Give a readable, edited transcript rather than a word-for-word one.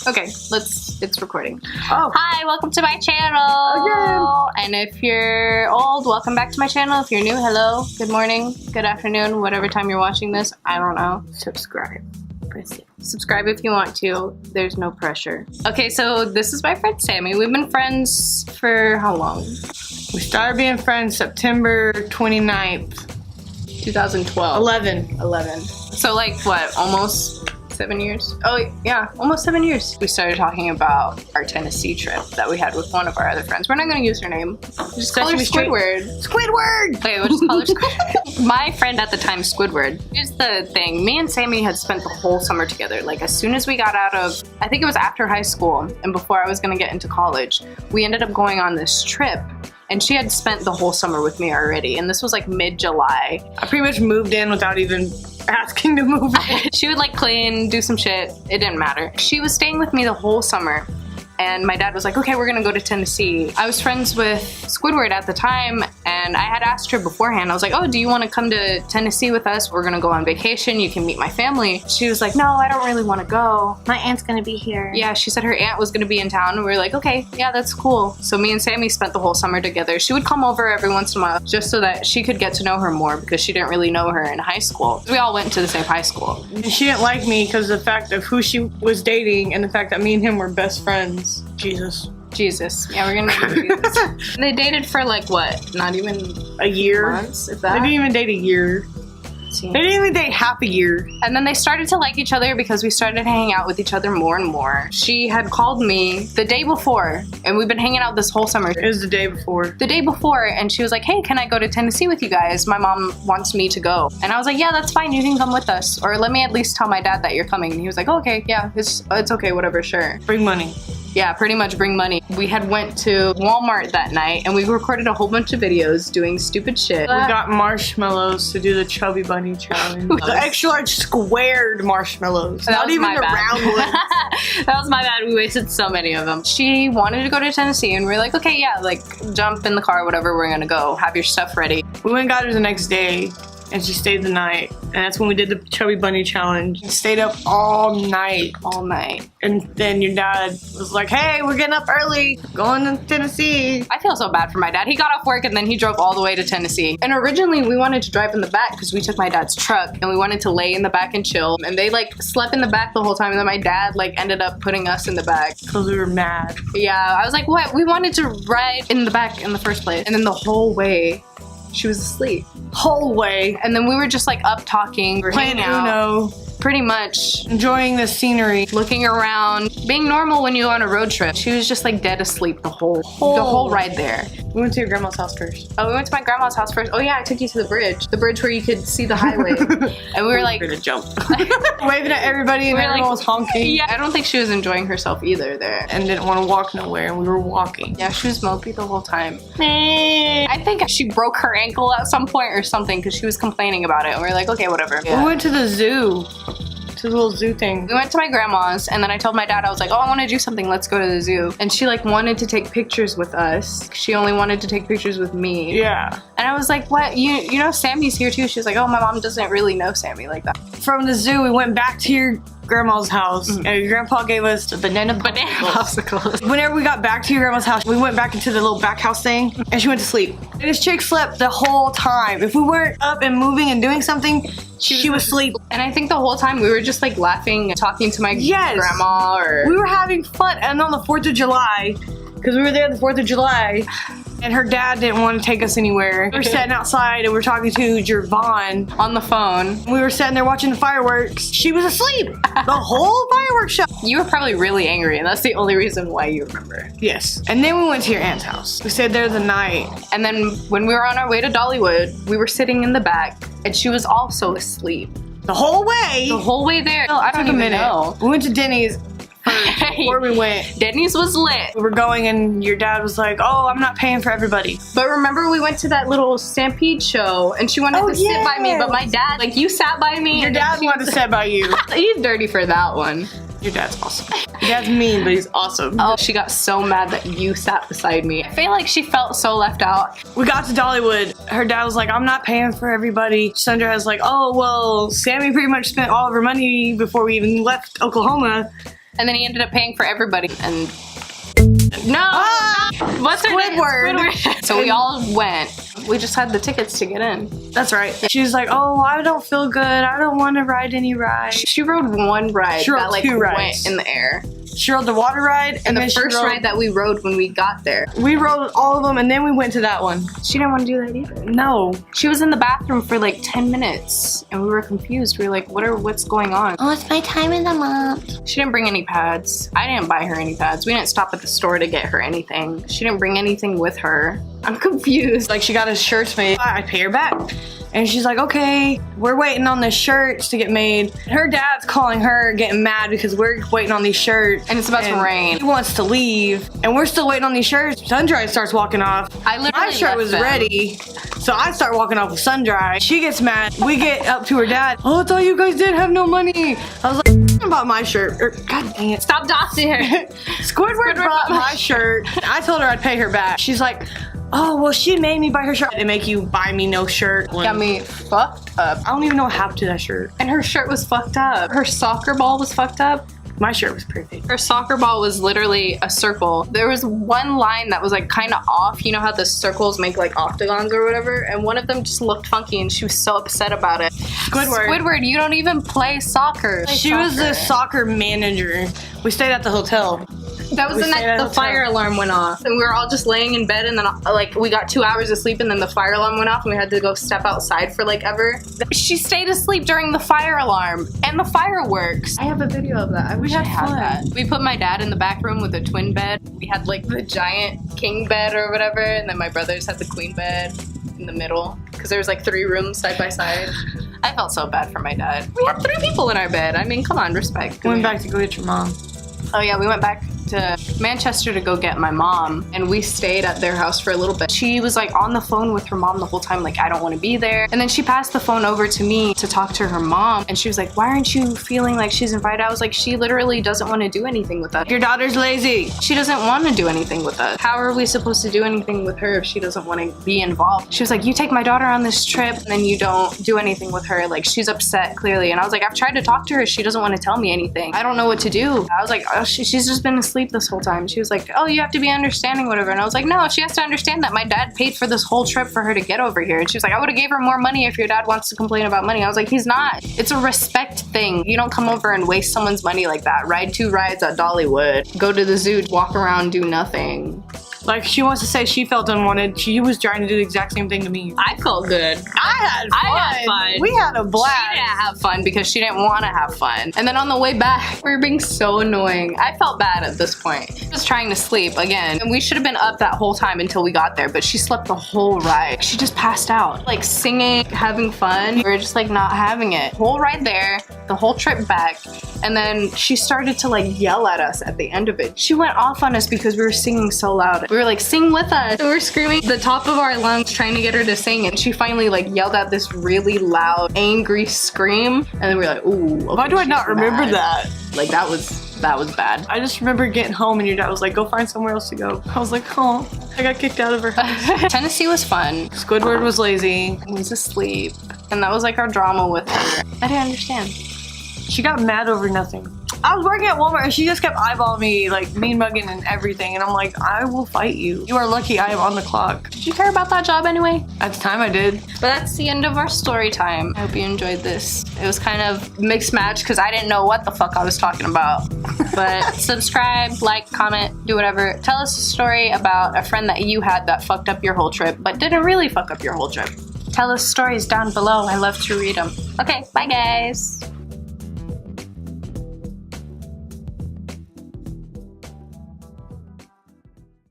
Okay, it's recording. Oh. Hi, welcome to my channel. Again. And if you're old, welcome back to my channel. If you're new, hello, good morning, good afternoon, whatever time you're watching this. I don't know. Subscribe. Press it. Subscribe if you want to. There's no pressure. Okay, so this is my friend Sammy. We've been friends for how long? We started being friends September 29th. 2012. 11. So like what, almost 7 years? Oh yeah, almost 7 years. We started talking about our Tennessee trip that we had with one of our other friends. We're not gonna use her name. Just call her Squidward. Squidward! Okay, we'll just call her Squidward. My friend at the time, Squidward. Here's the thing, me and Sammy had spent the whole summer together. Like as soon as we got out of, I think it was after high school and before I was gonna get into college, we ended up going on this trip. And she had spent the whole summer with me already, and this was like mid-July. I pretty much moved in without even asking to move in. She would like clean, do some shit, it didn't matter. She was staying with me the whole summer, and my dad was like, okay, we're gonna go to Tennessee. I was friends with Squidward at the time, and I had asked her beforehand, I was like, oh, do you wanna come to Tennessee with us? We're gonna go on vacation, you can meet my family. She was like, no, I don't really wanna go. My aunt's gonna be here. Yeah, she said her aunt was gonna be in town, and we were like, okay, yeah, that's cool. So me and Sammy spent the whole summer together. She would come over every once in a while just so that she could get to know her more because she didn't really know her in high school. We all went to the same high school. She didn't like me because of the fact of who she was dating and the fact that me and him were best friends. Jesus. Yeah, we're gonna do Jesus. They dated for like what? Not even a year? Months, if They that? didn't even date a year. They didn't even date half a year. And then they started to like each other because we started hanging out with each other more and more. She had called me the day before, and we've been hanging out this whole summer. It was the day before. The day before, and she was like, hey, can I go to Tennessee with you guys? My mom wants me to go. And I was like, yeah, that's fine, you can come with us. Or let me at least tell my dad that you're coming. And he was like, oh, okay, yeah, it's okay, whatever, sure. Bring money. Yeah, pretty much bring money. We had went to Walmart that night and we recorded a whole bunch of videos doing stupid shit. We got marshmallows to do the Chubby Bunny challenge. The extra large squared marshmallows. Not even the round ones. That was my bad. We wasted so many of them. She wanted to go to Tennessee and we were like, okay, yeah, like jump in the car, whatever, we're gonna go. Have your stuff ready. We went and got her the next day. And she stayed the night. And that's when we did the Chubby Bunny challenge. Stayed up all night. All night. And then your dad was like, hey, we're getting up early. Going to Tennessee. I feel so bad for my dad. He got off work and then he drove all the way to Tennessee. And originally we wanted to drive in the back because we took my dad's truck and we wanted to lay in the back and chill. And they like slept in the back the whole time. And then my dad like ended up putting us in the back. Because we were mad. Yeah, I was like, what? We wanted to ride in the back in the first place. And then the whole way, she was asleep. Whole way. And then we were just like up talking, playing Uno. Pretty much. Enjoying the scenery. Looking around. Being normal when you go on a road trip. She was just like dead asleep the whole ride there. We went to your grandma's house first. Oh, we went to my grandma's house first. Oh yeah, I took you to the bridge. The bridge where you could see the highway. And we were like... We're gonna jump. Waving at everybody and everyone was honking. Yeah, I don't think she was enjoying herself either there. And didn't want to walk nowhere and we were walking. Yeah, she was mopey the whole time. I think she broke her ankle at some point or something because she was complaining about it. And we were like, okay, whatever. Yeah. We went to the zoo. To the little zoo thing. We went to my grandma's and then I told my dad, I was like, oh, I want to do something, let's go to the zoo. And she like wanted to take pictures with us. She only wanted to take pictures with me. Yeah. And I was like, what? You know Sammy's here too? She was like, oh, my mom doesn't really know Sammy like that. From the zoo, we went back to your grandma's house and your grandpa gave us the banana popsicles. Whenever we got back to your grandma's house, we went back into the little back house thing and she went to sleep. And this chick slept the whole time. If we weren't up and moving and doing something, she was asleep. And I think the whole time we were just like laughing and talking to my grandma or... We were having fun. And on the 4th of July, because we were there the 4th of July, and her dad didn't want to take us anywhere. We were sitting outside and we were talking to Jervon on the phone. We were sitting there watching the fireworks. She was asleep the whole fireworks show. You were probably really angry and that's the only reason why you remember. Yes. And then we went to your aunt's house. We stayed there the night. And then when we were on our way to Dollywood, we were sitting in the back and she was also asleep. The whole way? The whole way there. I don't even know. We went to Denny's. Before we went, Denny's was lit. We were going and your dad was like, oh, I'm not paying for everybody. But remember we went to that little Stampede show and she wanted to sit by me, but my dad, like you sat by me. Your dad wanted to sit by you. He's dirty for that one. Your dad's awesome. Your dad's mean, but he's awesome. Oh, she got so mad that you sat beside me. I feel like she felt so left out. We got to Dollywood. Her dad was like, I'm not paying for everybody. Sandra was like, oh, well, Sammy pretty much spent all of her money before we even left Oklahoma. And then he ended up paying for everybody. And no, what's her name? Squidward. So we all went. We just had the tickets to get in. That's right. She was like, oh, I don't feel good. I don't want to ride any ride. She rode one ride She rode that like two went rides. in the air. She rode the water ride, And the then first ride that we rode when we got there. we rode all of them, and then we went to that one. She didn't want to do that either. No. She was in the bathroom for like 10 minutes and we were confused. We were like, what's going on? Oh, it's my time in the month. She didn't bring any pads. I didn't buy her any pads. We didn't stop at the store to get her anything. She didn't bring anything with her. I'm confused. Like, she got his shirts made. I pay her back. And she's like, okay, we're waiting on the shirts to get made. Her dad's calling her, getting mad because we're waiting on these shirts. And it's about to rain. He wants to leave. And we're still waiting on these shirts. Sundry starts walking off. I literally My shirt left was them. ready. So I start walking off with Sundry. She gets mad. We get up to her dad. Oh, I thought you guys didn't have no money. I was like, about my shirt. God dang it. Stop doxing her. Squidward brought my shirt. I told her I'd pay her back. She's like, oh, well, she made me buy her shirt. They make you buy me no shirt. Got me fucked up. I don't even know what happened to that shirt. And her shirt was fucked up. Her soccer ball was fucked up. My shirt was perfect. Her soccer ball was literally a circle. There was one line that was like kind of off. You know how the circles make like octagons or whatever? And one of them just looked funky and she was so upset about it. Squidward, you don't even play soccer. She was the soccer manager. We stayed at the hotel. That was the night the fire alarm went off. And we were all just laying in bed and then like we got 2 hours of sleep and then the fire alarm went off and we had to go step outside for like ever. She stayed asleep during the fire alarm and the fireworks. I have a video of that. I wish I had that. We put my dad in the back room with a twin bed. We had like the giant king bed or whatever and then my brothers had the queen bed in the middle because there was like 3 rooms side by side. I felt so bad for my dad. We had 3 people in our bed. I mean, come on, respect. Went back to go get your mom. Oh yeah, we went back to Manchester to go get my mom and we stayed at their house for a little bit. She was like on the phone with her mom the whole time, like I don't want to be there. And then she passed the phone over to me to talk to her mom and she was like, why aren't you feeling like she's invited? I was like, she literally doesn't want to do anything with us. Your daughter's lazy. She doesn't want to do anything with us. How are we supposed to do anything with her if she doesn't want to be involved? She was like, you take my daughter on this trip and then you don't do anything with her. Like she's upset clearly. And I was like, I've tried to talk to her. She doesn't want to tell me anything. I don't know what to do. I was like, oh, she's just been asleep this whole time. She was like, oh, you have to be understanding, whatever. And I was like, no, she has to understand that my dad paid for this whole trip for her to get over here. And she was like, I would have gave her more money if your dad wants to complain about money. I was like, he's not. It's a respect thing. You don't come over and waste someone's money like that. Ride 2 rides at Dollywood. Go to the zoo, walk around, do nothing. Like, she wants to say she felt unwanted. She was trying to do the exact same thing to me. I felt good. I had fun. We had a blast. She didn't have fun because she didn't want to have fun. And then on the way back, we were being so annoying. I felt bad at this point. She was trying to sleep again. And we should have been up that whole time until we got there, but she slept the whole ride. She just passed out. Like singing, having fun. We were just like not having it. Whole ride there, the whole trip back. And then she started to like yell at us at the end of it. She went off on us because we were singing so loud. We were like, sing with us. We were screaming at the top of our lungs trying to get her to sing. And she finally like yelled out this really loud, angry scream. And then we were like, ooh. Okay, why do I not remember that? Like that was bad. I just remember getting home and your dad was like, go find somewhere else to go. I was like, oh, I got kicked out of her house. Tennessee was fun. Squidward was lazy. He was asleep. And that was like our drama with her. I didn't understand. She got mad over nothing. I was working at Walmart and she just kept eyeballing me, like mean mugging and everything. And I'm like, I will fight you. You are lucky I am on the clock. Did you care about that job anyway? At the time I did. But that's the end of our story time. I hope you enjoyed this. It was kind of mixed match because I didn't know what the fuck I was talking about. But subscribe, like, comment, do whatever. Tell us a story about a friend that you had that fucked up your whole trip, but didn't really fuck up your whole trip. Tell us stories down below. I love to read them. Okay, bye guys.